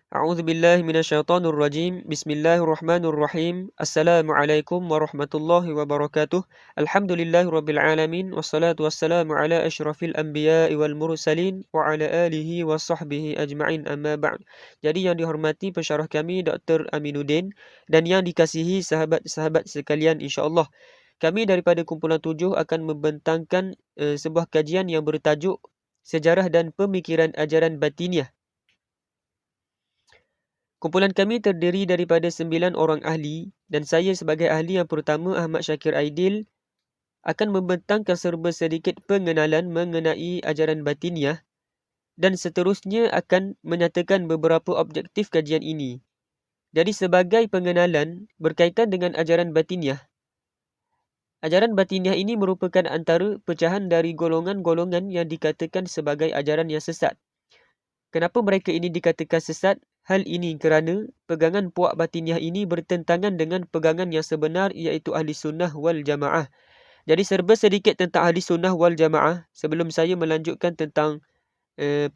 A'udzu billahi minasyaitonir rajim. Bismillahirrahmanirrahim. Assalamualaikum warahmatullahi wabarakatuh. Alhamdulillahirabbil alamin wassalatu wassalamu ala asyrafil anbiya'i wal mursalin wa ala alihi washabbihi ajma'in amma ba'd. Jadi yang dihormati pensyarah kami Dr. Aminuddin dan yang dikasihi sahabat-sahabat sekalian, insya-Allah kami daripada kumpulan 7 akan membentangkan sebuah kajian yang bertajuk Sejarah dan Pemikiran Ajaran Batiniah. Kumpulan kami terdiri daripada 9 orang ahli dan saya sebagai ahli yang pertama, Ahmad Syakir Aidil, akan membentangkan serba sedikit pengenalan mengenai ajaran batiniah dan seterusnya akan menyatakan beberapa objektif kajian ini. Jadi sebagai pengenalan berkaitan dengan ajaran batiniah. Ajaran batiniah ini merupakan antara pecahan dari golongan-golongan yang dikatakan sebagai ajaran yang sesat. Kenapa mereka ini dikatakan sesat? Hal ini kerana pegangan puak batiniah ini bertentangan dengan pegangan yang sebenar, iaitu ahli sunnah wal jamaah. Jadi serba sedikit tentang ahli sunnah wal jamaah sebelum saya melanjutkan tentang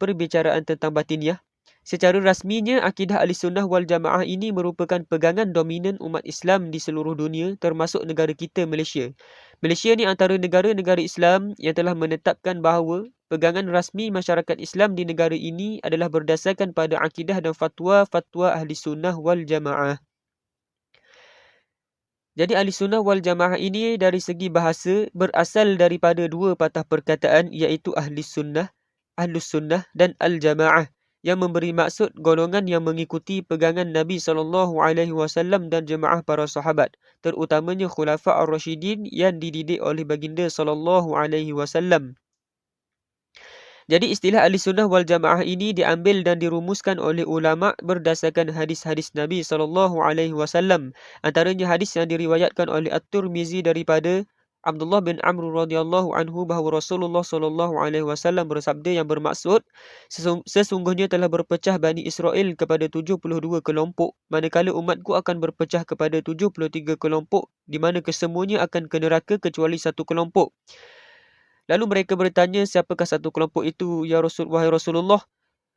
perbicaraan tentang batiniah. Secara rasminya, akidah ahli sunnah wal jamaah ini merupakan pegangan dominan umat Islam di seluruh dunia, termasuk negara kita, Malaysia. Malaysia ni antara negara-negara Islam yang telah menetapkan bahawa pegangan rasmi masyarakat Islam di negara ini adalah berdasarkan pada akidah dan fatwa-fatwa ahli sunnah wal jamaah. Jadi ahli sunnah wal jamaah ini dari segi bahasa berasal daripada dua patah perkataan, iaitu ahli sunnah, ahlus sunnah dan al-jamaah, yang memberi maksud golongan yang mengikuti pegangan Nabi SAW dan jemaah para sahabat, terutamanya Khulafa' ar-Rasyidin yang dididik oleh baginda SAW. Jadi istilah ahli sunnah wal jamaah ini diambil dan dirumuskan oleh ulama' berdasarkan hadis-hadis Nabi SAW. Antaranya hadis yang diriwayatkan oleh At-Tirmizi daripada Abdullah bin Amr radhiyallahu anhu bahawa Rasulullah SAW bersabda yang bermaksud, sesungguhnya telah berpecah Bani Israel kepada 72 kelompok, manakala umatku akan berpecah kepada 73 kelompok, di mana kesemuanya akan ke neraka kecuali satu kelompok. Lalu mereka bertanya, siapakah satu kelompok itu, ya wahai Rasulullah?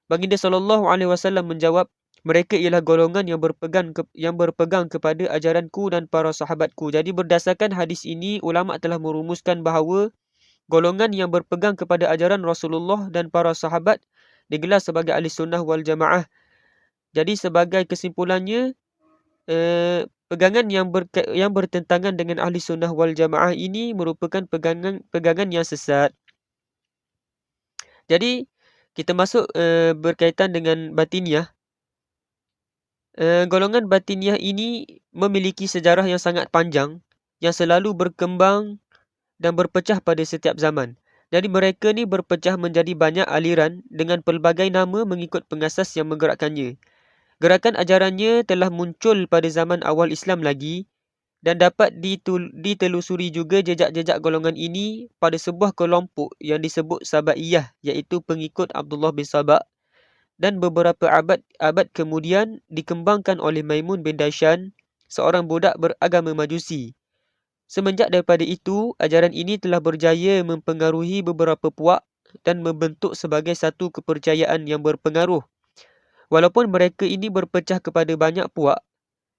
Baginda SAW menjawab, mereka ialah golongan yang berpegang kepada ajaranku dan para sahabatku. Jadi berdasarkan hadis ini, ulama telah merumuskan bahawa golongan yang berpegang kepada ajaran Rasulullah dan para sahabat digelar sebagai ahli sunnah wal jamaah. Jadi sebagai kesimpulannya, pegangan yang bertentangan dengan ahli sunnah wal jamaah ini merupakan pegangan yang sesat. Jadi kita masuk berkaitan dengan batiniah. Golongan batiniah ini memiliki sejarah yang sangat panjang yang selalu berkembang dan berpecah pada setiap zaman. Jadi mereka ni berpecah menjadi banyak aliran dengan pelbagai nama mengikut pengasas yang menggerakkannya. Gerakan ajarannya telah muncul pada zaman awal Islam lagi dan dapat ditelusuri juga jejak-jejak golongan ini pada sebuah kelompok yang disebut Sabaiyah, iaitu pengikut Abdullah bin Sabah, dan beberapa abad kemudian dikembangkan oleh Maimun bin Daishan, seorang budak beragama Majusi. Semenjak daripada itu, ajaran ini telah berjaya mempengaruhi beberapa puak dan membentuk sebagai satu kepercayaan yang berpengaruh. Walaupun mereka ini berpecah kepada banyak puak,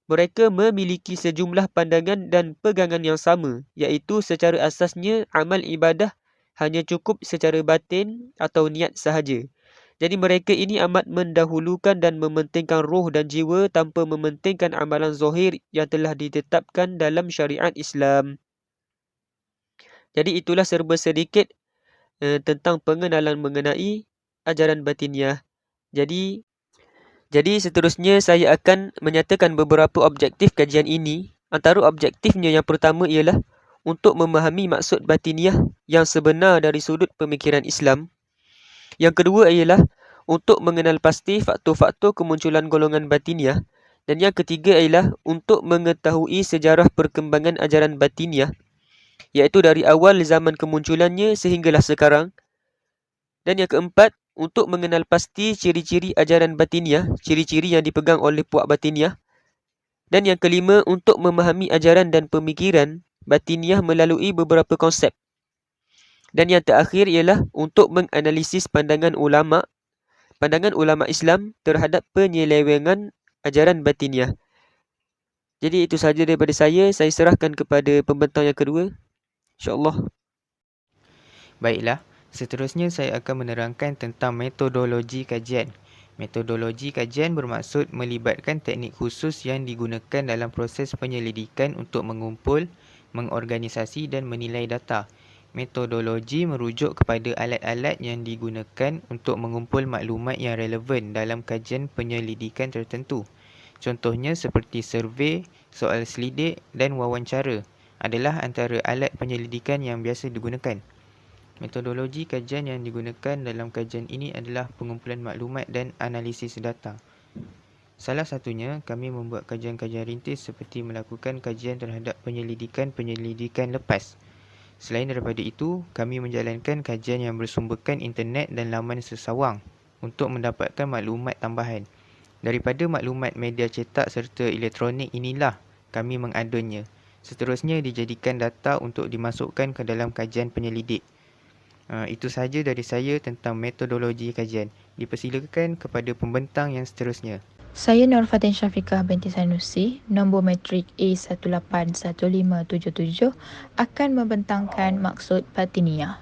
mereka memiliki sejumlah pandangan dan pegangan yang sama, iaitu secara asasnya amal ibadah hanya cukup secara batin atau niat sahaja. Jadi mereka ini amat mendahulukan dan mementingkan roh dan jiwa tanpa mementingkan amalan zahir yang telah ditetapkan dalam syariat Islam. Jadi itulah serba sedikit tentang pengenalan mengenai ajaran batiniah. Jadi seterusnya saya akan menyatakan beberapa objektif kajian ini. Antara objektifnya yang pertama ialah untuk memahami maksud batiniah yang sebenar dari sudut pemikiran Islam. Yang kedua ialah untuk mengenal pasti faktor-faktor kemunculan golongan batiniah. Dan yang ketiga ialah untuk mengetahui sejarah perkembangan ajaran batiniah, iaitu dari awal zaman kemunculannya sehinggalah sekarang. Dan yang keempat, untuk mengenal pasti ciri-ciri ajaran batiniah, ciri-ciri yang dipegang oleh puak batiniah. Dan yang kelima, untuk memahami ajaran dan pemikiran batiniah melalui beberapa konsep. Dan yang terakhir ialah untuk menganalisis pandangan ulama pandangan ulama Islam terhadap penyelewengan ajaran batiniah. Jadi itu sahaja daripada saya serahkan kepada pembentang yang kedua. InsyaAllah. Baiklah, seterusnya saya akan menerangkan tentang metodologi kajian. Metodologi kajian bermaksud melibatkan teknik khusus yang digunakan dalam proses penyelidikan untuk mengumpul, mengorganisasi dan menilai data. Metodologi merujuk kepada alat-alat yang digunakan untuk mengumpul maklumat yang relevan dalam kajian penyelidikan tertentu. Contohnya seperti survei, soal selidik dan wawancara adalah antara alat penyelidikan yang biasa digunakan. Metodologi kajian yang digunakan dalam kajian ini adalah pengumpulan maklumat dan analisis data. Salah satunya, kami membuat kajian-kajian rintis seperti melakukan kajian terhadap penyelidikan lepas. Selain daripada itu, kami menjalankan kajian yang bersumberkan internet dan laman sesawang untuk mendapatkan maklumat tambahan. Daripada maklumat media cetak serta elektronik inilah kami mengadunnya. Seterusnya dijadikan data untuk dimasukkan ke dalam kajian penyelidik. Itu sahaja dari saya tentang metodologi kajian. Dipersilakan kepada pembentang yang seterusnya. Saya Nur Fatin Syafiqah binti Sanusi, nombor matrik A181577 akan membentangkan maksud batiniah.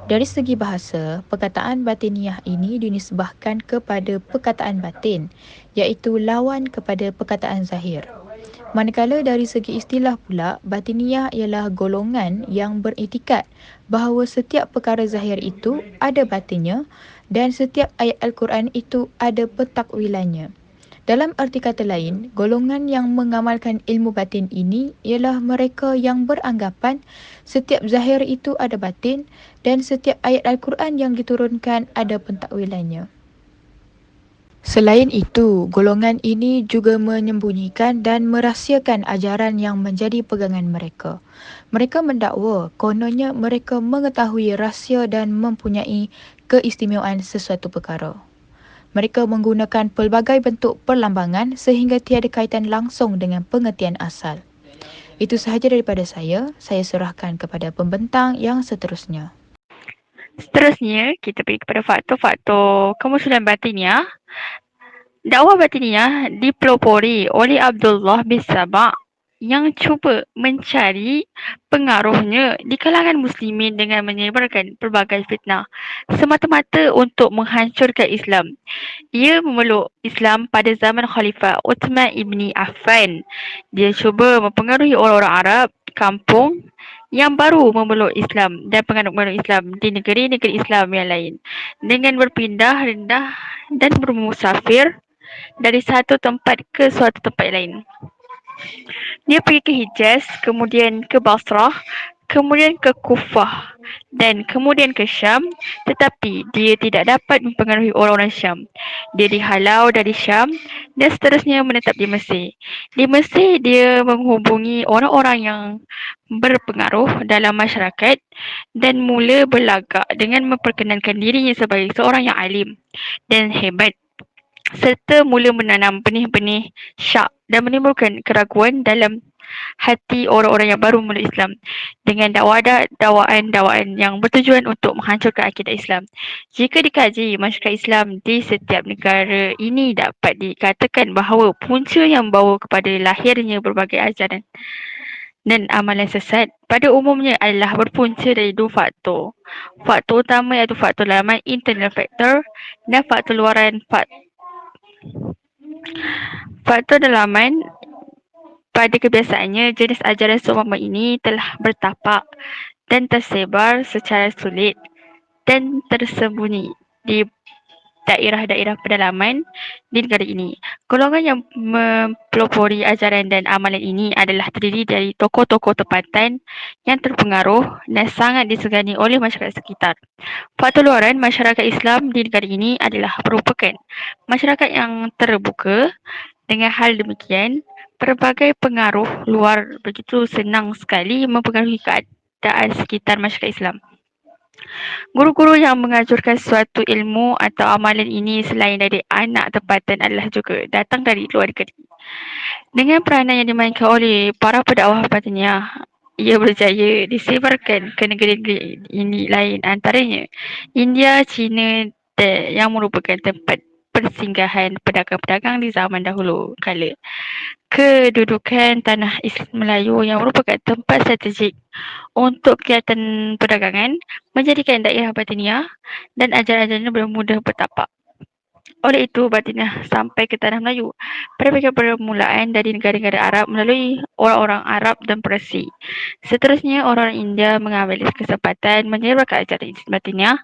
Dari segi bahasa, perkataan batiniah ini dinisbahkan kepada perkataan batin, iaitu lawan kepada perkataan zahir. Manakala dari segi istilah pula, batiniah ialah golongan yang beriktikad bahawa setiap perkara zahir itu ada batinnya dan setiap ayat Al-Quran itu ada pentakwilannya. Dalam arti kata lain, golongan yang mengamalkan ilmu batin ini ialah mereka yang beranggapan setiap zahir itu ada batin dan setiap ayat Al-Quran yang diturunkan ada pentakwilannya. Selain itu, golongan ini juga menyembunyikan dan merahsiakan ajaran yang menjadi pegangan mereka. Mereka mendakwa kononnya mereka mengetahui rahsia dan mempunyai keistimewaan sesuatu perkara. Mereka menggunakan pelbagai bentuk perlambangan sehingga tiada kaitan langsung dengan pengertian asal. Itu sahaja daripada saya serahkan kepada pembentang yang seterusnya. Seterusnya, kita pergi kepada faktor-faktor kemunculan batiniah. Dakwah batiniah dipelopori oleh Abdullah bin Saba' yang cuba mencari pengaruhnya di kalangan muslimin dengan menyebarkan pelbagai fitnah semata-mata untuk menghancurkan Islam. Ia memeluk Islam pada zaman Khalifah Uthman ibni Affan. Dia cuba mempengaruhi orang-orang Arab kampung yang baru memeluk Islam dan penganut-penganut Islam di negeri-negeri Islam yang lain dengan berpindah rendah dan bermusafir dari satu tempat ke suatu tempat lain. Dia pergi ke Hijaz, kemudian ke Basrah, kemudian ke Kufah dan kemudian ke Syam, tetapi dia tidak dapat mempengaruhi orang-orang Syam. Dia dihalau dari Syam dan seterusnya menetap di Mesir. Di Mesir dia menghubungi orang-orang yang berpengaruh dalam masyarakat dan mula berlagak dengan memperkenalkan dirinya sebagai seorang yang alim dan hebat, serta mula menanam benih-benih syak dan menimbulkan keraguan dalam hati orang-orang yang baru memeluk Islam dengan dakwaan yang bertujuan untuk menghancurkan akidah Islam. Jika dikaji masyarakat Islam di setiap negara ini, dapat dikatakan bahawa punca yang membawa kepada lahirnya berbagai ajaran dan amalan sesat pada umumnya adalah berpunca dari dua faktor. Faktor utama iaitu faktor laman internal factor dan faktor luaran faktor dalaman. Pada kebiasaannya, jenis ajaran seumpama ini telah bertapak dan tersebar secara sulit dan tersembunyi di daerah-daerah pedalaman di negara ini. Golongan yang mempelopori ajaran dan amalan ini adalah terdiri dari tokoh-tokoh tempatan yang terpengaruh dan sangat disegani oleh masyarakat sekitar. Faktor luaran masyarakat Islam di negara ini adalah merupakan masyarakat yang terbuka. Dengan hal demikian, pelbagai pengaruh luar begitu senang sekali mempengaruhi keadaan sekitar masyarakat Islam. Guru-guru yang mengajarkan suatu ilmu atau amalan ini selain dari anak tempatan adalah juga datang dari luar negeri. Dengan peranan yang dimainkan oleh para pendakwah batiniah, ia berjaya disebarkan ke negeri-negeri ini lain antaranya India, China yang merupakan tempat persinggahan pedagang-pedagang di zaman dahulu kala. Kedudukan tanah Melayu yang merupakan tempat strategik untuk kegiatan perdagangan menjadikan daerah Batiniah dan ajaran-ajarannya bermudah bertapak. Oleh itu, Batiniah sampai ke tanah Melayu pada permulaan dari negara-negara Arab melalui orang-orang Arab dan Parsi. Seterusnya, orang India mengambil kesempatan menyebarkan ajaran Batiniah.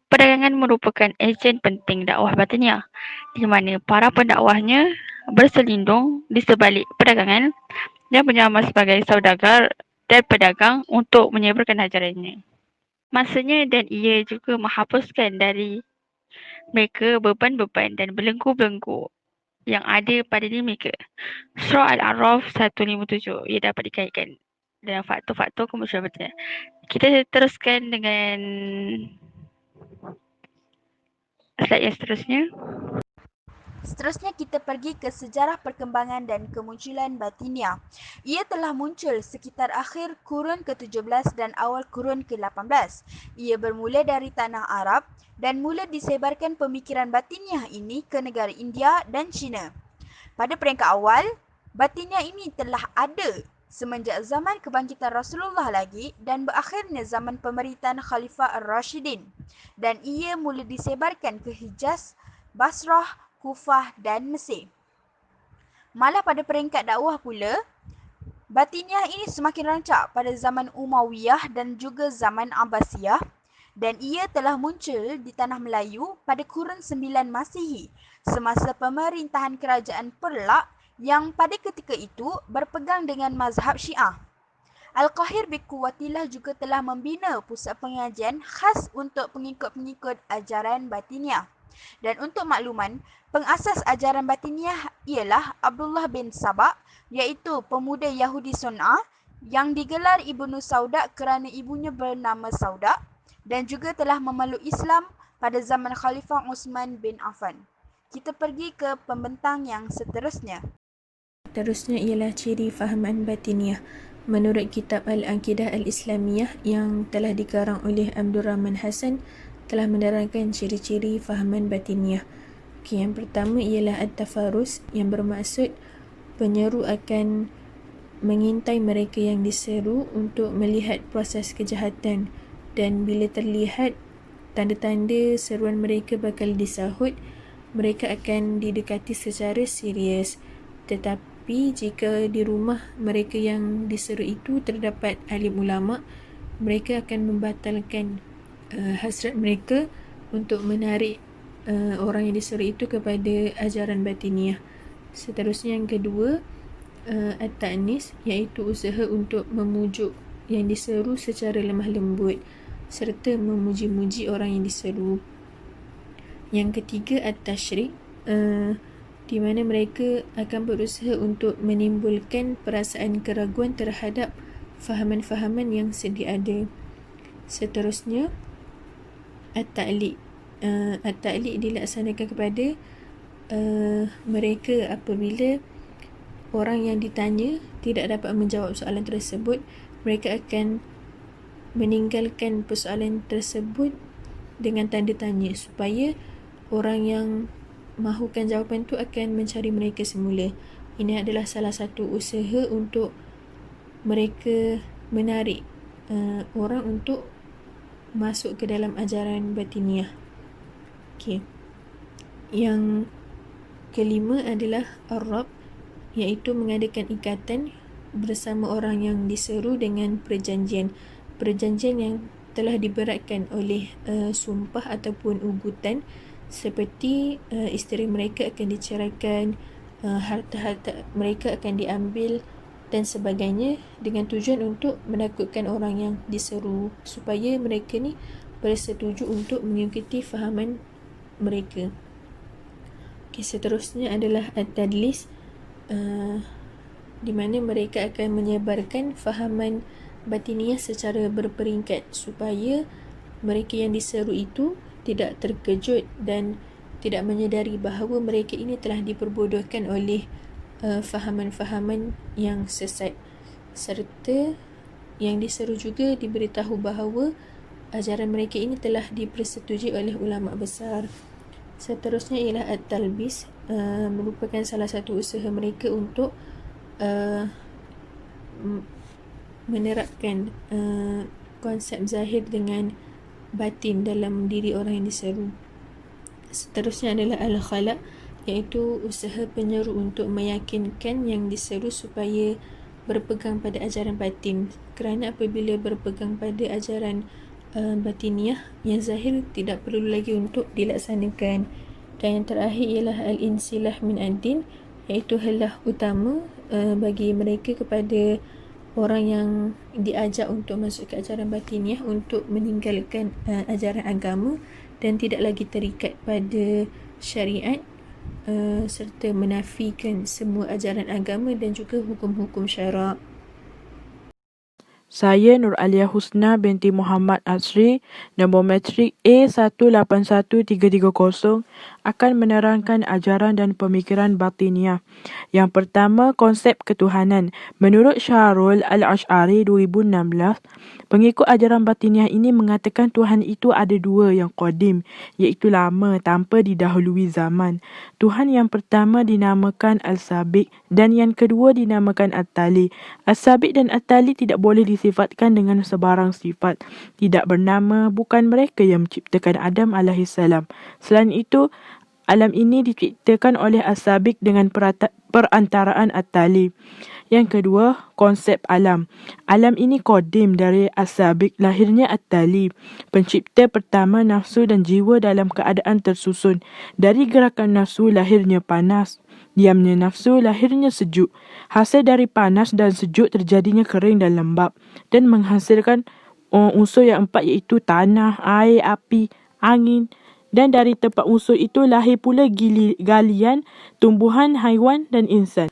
Perdagangan merupakan ejen penting dakwah Batiniah, di mana para pendakwahnya berselindung di sebalik perdagangan dan menyamar sebagai saudagar dan pedagang untuk menyebarkan ajarannya. Masanya dan ia juga menghapuskan dari mereka beban-beban dan belenggu-belenggu yang ada pada diri mereka. Surah Al-A'raf 157 ia dapat dikaitkan dengan faktor-faktor kemunculan Batiniah. Kita teruskan dengan slide yang seterusnya. Seterusnya kita pergi ke sejarah perkembangan dan kemunculan Batiniah. Ia telah muncul sekitar akhir kurun ke-17 dan awal kurun ke-18. Ia bermula dari tanah Arab dan mula disebarkan pemikiran Batiniah ini ke negara India dan China. Pada peringkat awal, Batiniah ini telah ada semenjak zaman kebangkitan Rasulullah lagi dan berakhirnya zaman pemerintahan Khalifah Ar-Rashidin, dan ia mula disebarkan ke Hijaz, Basrah, Kufah dan Mesir. Malah pada peringkat dakwah pula, Batiniah ini semakin rancak pada zaman Umayyah dan juga zaman Abbasiyah, dan ia telah muncul di tanah Melayu pada kurun 9 Masihi semasa pemerintahan kerajaan Perlak yang pada ketika itu berpegang dengan mazhab Syiah. Al-Qahir Bikuwatillah juga telah membina pusat pengajian khas untuk pengikut-pengikut ajaran Batiniah. Dan untuk makluman, pengasas ajaran Batiniah ialah Abdullah bin Saba, iaitu pemuda Yahudi Sun'a yang digelar Ibnu Sauda kerana ibunya bernama Sauda, dan juga telah memeluk Islam pada zaman Khalifah Uthman bin Affan. Kita pergi ke pembentang yang seterusnya. Seterusnya ialah ciri fahaman Batiniah. Menurut kitab Al-Aqidah Al-Islamiyah yang telah dikarang oleh Abdul Rahman Hassan, telah menerangkan ciri-ciri fahaman Batiniah. Yang pertama ialah At-Tafarus, yang bermaksud penyeru akan mengintai mereka yang diseru untuk melihat proses kejahatan, dan bila terlihat tanda-tanda seruan mereka bakal disahut, mereka akan didekati secara serius. Tetapi jika di rumah mereka yang diseru itu terdapat alim ulama, mereka akan membatalkan hasrat mereka untuk menarik orang yang diseru itu kepada ajaran Batiniah. Seterusnya yang kedua, At-Ta'nis, iaitu usaha untuk memujuk yang diseru secara lemah lembut serta memuji-muji orang yang diseru. Yang ketiga, At-Tashrik, di mana mereka akan berusaha untuk menimbulkan perasaan keraguan terhadap fahaman-fahaman yang sedia ada. Seterusnya, At-Ta'liq. At-Ta'liq dilaksanakan kepada mereka apabila orang yang ditanya tidak dapat menjawab soalan tersebut, mereka akan meninggalkan persoalan tersebut dengan tanda tanya supaya orang yang mahukan jawapan itu akan mencari mereka semula. Ini adalah salah satu usaha untuk mereka menarik orang untuk masuk ke dalam ajaran Batiniah. Okay. Yang kelima adalah Ar-Rab, iaitu mengadakan ikatan bersama orang yang diseru dengan perjanjian. Perjanjian yang telah diberatkan oleh sumpah ataupun ugutan, seperti isteri mereka akan diceraikan, harta-harta mereka akan diambil dan sebagainya, dengan tujuan untuk menakutkan orang yang diseru supaya mereka ni bersetuju untuk mengikuti fahaman mereka. Okay, seterusnya adalah At-Tadlis, di mana mereka akan menyebarkan fahaman Batiniah secara berperingkat supaya mereka yang diseru itu tidak terkejut dan tidak menyedari bahawa mereka ini telah diperbodohkan oleh fahaman-fahaman yang sesat, serta yang diseru juga diberitahu bahawa ajaran mereka ini telah dipersetujui oleh ulama besar. Seterusnya ialah At-Talbis, merupakan salah satu usaha mereka untuk menerapkan konsep zahir dengan batin dalam diri orang yang diseru. Seterusnya adalah Al-Khala, iaitu usaha penyeru untuk meyakinkan yang diseru supaya berpegang pada ajaran batin, kerana apabila berpegang pada ajaran batiniah, yang zahir tidak perlu lagi untuk dilaksanakan. Dan yang terakhir ialah Al-Insilah min ad-din, iaitu helah utama bagi mereka kepada orang yang diajak untuk masuk ke ajaran batiniah untuk meninggalkan ajaran agama dan tidak lagi terikat pada syariat, serta menafikan semua ajaran agama dan juga hukum-hukum syarak. Saya Nur Alia Husna binti Muhammad Asri, nombor matrik A181330, akan menerangkan ajaran dan pemikiran batiniah. Yang pertama, konsep ketuhanan. Menurut Syahrul Al-Ash'ari 2016, pengikut ajaran batiniah ini mengatakan Tuhan itu ada dua yang qadim, iaitu lama tanpa didahului zaman. Tuhan yang pertama dinamakan Al-Sabiq dan yang kedua dinamakan At-Tali. Al-Sabiq dan At-Tali tidak boleh disifatkan dengan sebarang sifat. Tidak bernama, bukan mereka yang menciptakan Adam AS. Selain itu, alam ini diciptakan oleh As-Sabiq dengan perantaraan At-Tali. Yang kedua, konsep alam. Alam ini qadim dari As-Sabiq, lahirnya At-Tali. Pencipta pertama nafsu dan jiwa dalam keadaan tersusun. Dari gerakan nafsu lahirnya panas. Diamnya nafsu lahirnya sejuk. Hasil dari panas dan sejuk terjadinya kering dan lembab dan menghasilkan unsur yang empat, iaitu tanah, air, api, angin. Dan dari tempat unsur itu lahir pula galian, tumbuhan, haiwan dan insan.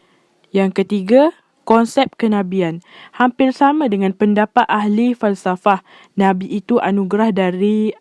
Yang ketiga, konsep kenabian. Hampir sama dengan pendapat ahli falsafah. Nabi itu anugerah dari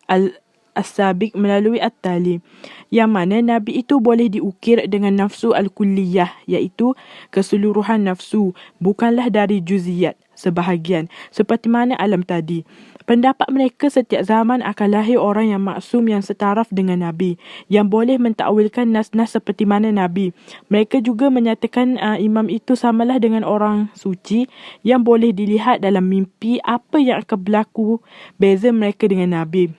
As-Sabiq melalui At-Tali, yang mana Nabi itu boleh diukir dengan nafsu al-kulliyah, iaitu keseluruhan nafsu, bukanlah dari juziyat, sebahagian, seperti mana alam tadi. Pendapat mereka setiap zaman akan lahir orang yang maksum yang setaraf dengan Nabi, yang boleh mentakwilkan nas-nas seperti mana Nabi. Mereka juga menyatakan imam itu samalah dengan orang suci yang boleh dilihat dalam mimpi apa yang akan berlaku. Beza mereka dengan Nabi.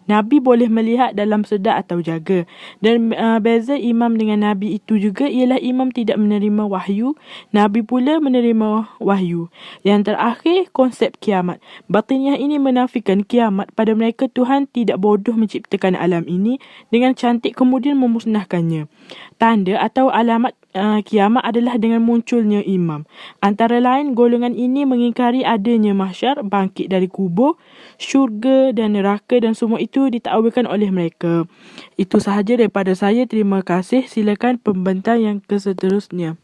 Nabi boleh melihat dalam sedar atau jaga. Dan beza imam dengan Nabi itu juga ialah imam tidak menerima wahyu, Nabi pula menerima wahyu. Yang terakhir, konsep kiamat. Batiniah ini menafikan kiamat. Pada mereka, Tuhan tidak bodoh menciptakan alam ini dengan cantik kemudian memusnahkannya. Tanda atau alamat kiamat adalah dengan munculnya imam. Antara lain, golongan ini mengingkari adanya mahsyar, bangkit dari kubur, syurga dan neraka, dan semua itu ditakwilkan oleh mereka. Itu sahaja daripada saya. Terima kasih. Silakan pembentang yang seterusnya.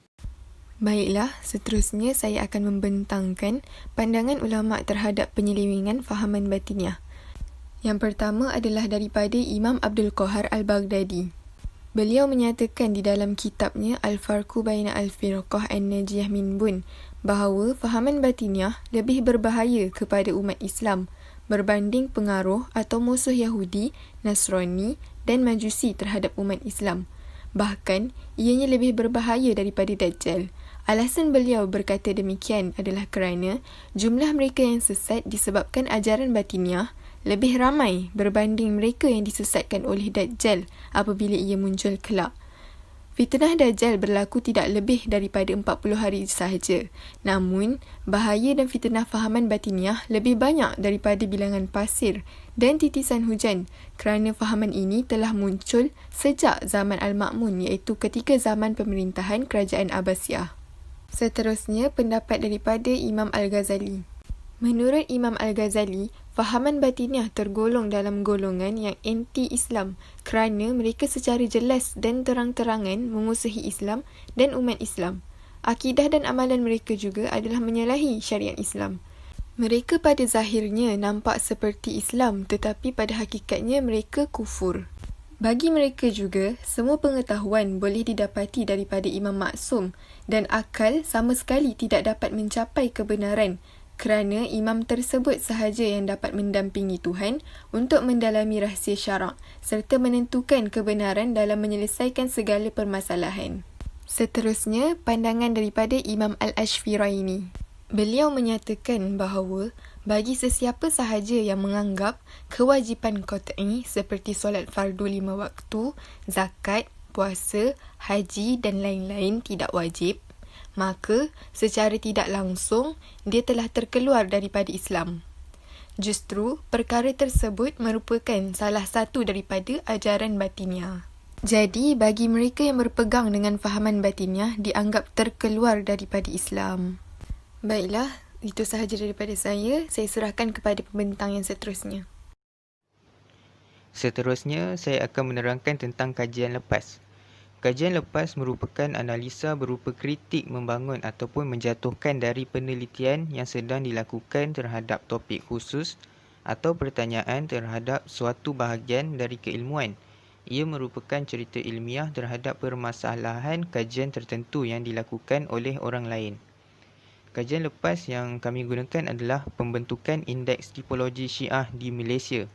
Baiklah, seterusnya saya akan membentangkan pandangan ulama terhadap penyelewengan fahaman batiniah. Yang pertama adalah daripada Imam Abdul Qahar Al-Baghdadi. Beliau menyatakan di dalam kitabnya Al-Farqu Baina Al-Firqah An-Najiyah min Bun bahawa fahaman batiniah lebih berbahaya kepada umat Islam berbanding pengaruh atau musuh Yahudi, Nasrani dan Majusi terhadap umat Islam. Bahkan, ianya lebih berbahaya daripada Dajjal. Alasan beliau berkata demikian adalah kerana jumlah mereka yang sesat disebabkan ajaran batiniah lebih ramai berbanding mereka yang disesatkan oleh Dajjal apabila ia muncul kelak. Fitnah Dajjal berlaku tidak lebih daripada 40 hari sahaja. Namun, bahaya dan fitnah fahaman batiniah lebih banyak daripada bilangan pasir dan titisan hujan kerana fahaman ini telah muncul sejak zaman Al-Ma'mun, iaitu ketika zaman pemerintahan Kerajaan Abbasiyah. Seterusnya, pendapat daripada Imam Al-Ghazali. Menurut Imam Al-Ghazali, fahaman batiniah tergolong dalam golongan yang anti-Islam kerana mereka secara jelas dan terang-terangan memusuhi Islam dan umat Islam. Akidah dan amalan mereka juga adalah menyalahi syariat Islam. Mereka pada zahirnya nampak seperti Islam, tetapi pada hakikatnya mereka kufur. Bagi mereka juga, semua pengetahuan boleh didapati daripada Imam Maksum dan akal sama sekali tidak dapat mencapai kebenaran kerana imam tersebut sahaja yang dapat mendampingi Tuhan untuk mendalami rahsia syarak serta menentukan kebenaran dalam menyelesaikan segala permasalahan. Seterusnya, pandangan daripada Imam Al-Ashfiraini. Beliau menyatakan bahawa bagi sesiapa sahaja yang menganggap kewajipan qat'i seperti solat fardu 5 waktu, zakat, puasa, haji dan lain-lain tidak wajib, maka secara tidak langsung dia telah terkeluar daripada Islam. Justru, perkara tersebut merupakan salah satu daripada ajaran batiniah. Jadi, bagi mereka yang berpegang dengan fahaman batiniah dianggap terkeluar daripada Islam. Baiklah, itu sahaja daripada saya. Saya serahkan kepada pembentang yang seterusnya. Seterusnya, saya akan menerangkan tentang kajian lepas. Kajian lepas merupakan analisa berupa kritik membangun ataupun menjatuhkan dari penelitian yang sedang dilakukan terhadap topik khusus atau pertanyaan terhadap suatu bahagian dari keilmuan. Ia merupakan cerita ilmiah terhadap permasalahan kajian tertentu yang dilakukan oleh orang lain. Kajian lepas yang kami gunakan adalah pembentukan indeks tipologi Syiah di Malaysia.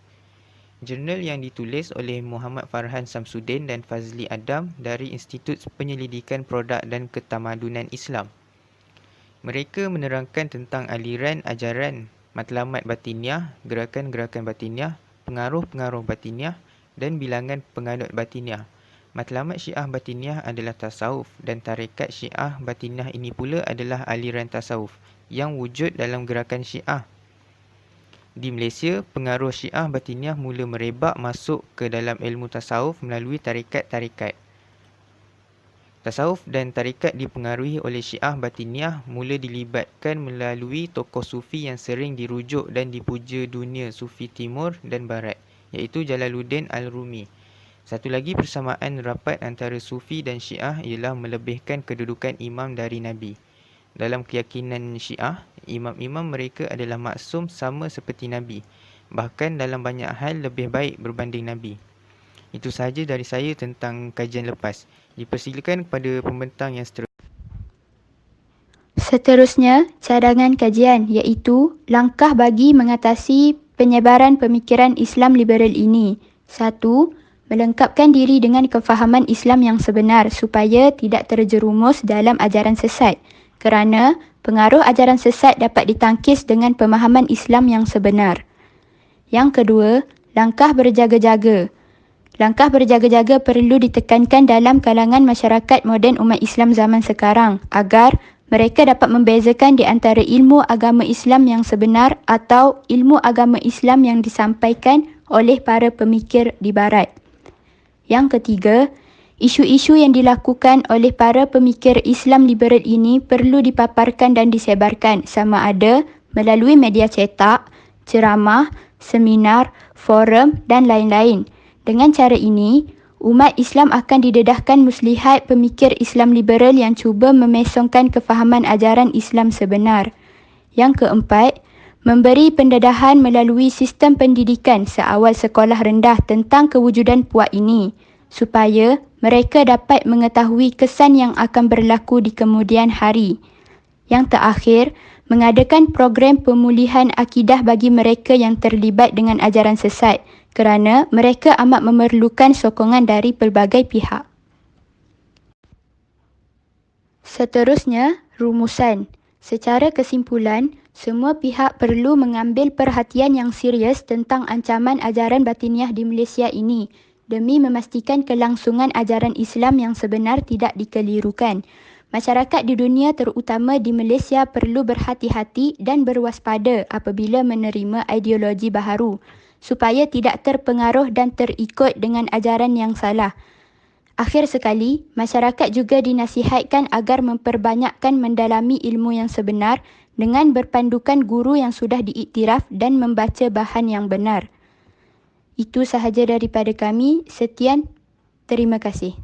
Jurnal yang ditulis oleh Muhammad Farhan Samsudin dan Fazli Adam dari Institut Penyelidikan Produk dan Ketamadunan Islam. Mereka menerangkan tentang aliran ajaran matlamat batiniah, gerakan-gerakan batiniah, pengaruh-pengaruh batiniah dan bilangan penganut batiniah. Matlamat Syiah batiniah adalah tasawuf dan tarekat Syiah batiniah ini pula adalah aliran tasawuf yang wujud dalam gerakan Syiah. Di Malaysia, pengaruh Syiah batiniah mula merebak masuk ke dalam ilmu tasawuf melalui tarekat-tarekat. Tasawuf dan tarekat dipengaruhi oleh Syiah batiniah mula dilibatkan melalui tokoh sufi yang sering dirujuk dan dipuja dunia sufi timur dan barat, iaitu Jalaluddin Al-Rumi. Satu lagi persamaan rapat antara sufi dan Syiah ialah melebihkan kedudukan imam dari Nabi. Dalam keyakinan Syiah, imam-imam mereka adalah maksum sama seperti Nabi. Bahkan dalam banyak hal lebih baik berbanding Nabi. Itu sahaja dari saya tentang kajian lepas. Dipersilakan kepada pembentang yang seterusnya. Seterusnya, cadangan kajian iaitu langkah bagi mengatasi penyebaran pemikiran Islam liberal ini. 1. Melengkapkan diri dengan kefahaman Islam yang sebenar supaya tidak terjerumus dalam ajaran sesat. Kerana pengaruh ajaran sesat dapat ditangkis dengan pemahaman Islam yang sebenar. Yang kedua, langkah berjaga-jaga. Langkah berjaga-jaga perlu ditekankan dalam kalangan masyarakat moden umat Islam zaman sekarang agar mereka dapat membezakan di antara ilmu agama Islam yang sebenar atau ilmu agama Islam yang disampaikan oleh para pemikir di Barat. Yang ketiga, isu-isu yang dilakukan oleh para pemikir Islam liberal ini perlu dipaparkan dan disebarkan sama ada melalui media cetak, ceramah, seminar, forum dan lain-lain. Dengan cara ini, umat Islam akan didedahkan muslihat pemikir Islam liberal yang cuba memesongkan kefahaman ajaran Islam sebenar. Yang keempat, memberi pendedahan melalui sistem pendidikan seawal sekolah rendah tentang kewujudan puak ini supaya mereka dapat mengetahui kesan yang akan berlaku di kemudian hari. Yang terakhir, mengadakan program pemulihan akidah bagi mereka yang terlibat dengan ajaran sesat kerana mereka amat memerlukan sokongan dari pelbagai pihak. Seterusnya, rumusan. Secara kesimpulan, semua pihak perlu mengambil perhatian yang serius tentang ancaman ajaran batiniah di Malaysia ini demi memastikan kelangsungan ajaran Islam yang sebenar tidak dikelirukan. Masyarakat di dunia terutama di Malaysia perlu berhati-hati dan berwaspada apabila menerima ideologi baharu supaya tidak terpengaruh dan terikut dengan ajaran yang salah. Akhir sekali, masyarakat juga dinasihatkan agar memperbanyakkan mendalami ilmu yang sebenar dengan berpandukan guru yang sudah diiktiraf dan membaca bahan yang benar. Itu sahaja daripada kami. Sekian, terima kasih.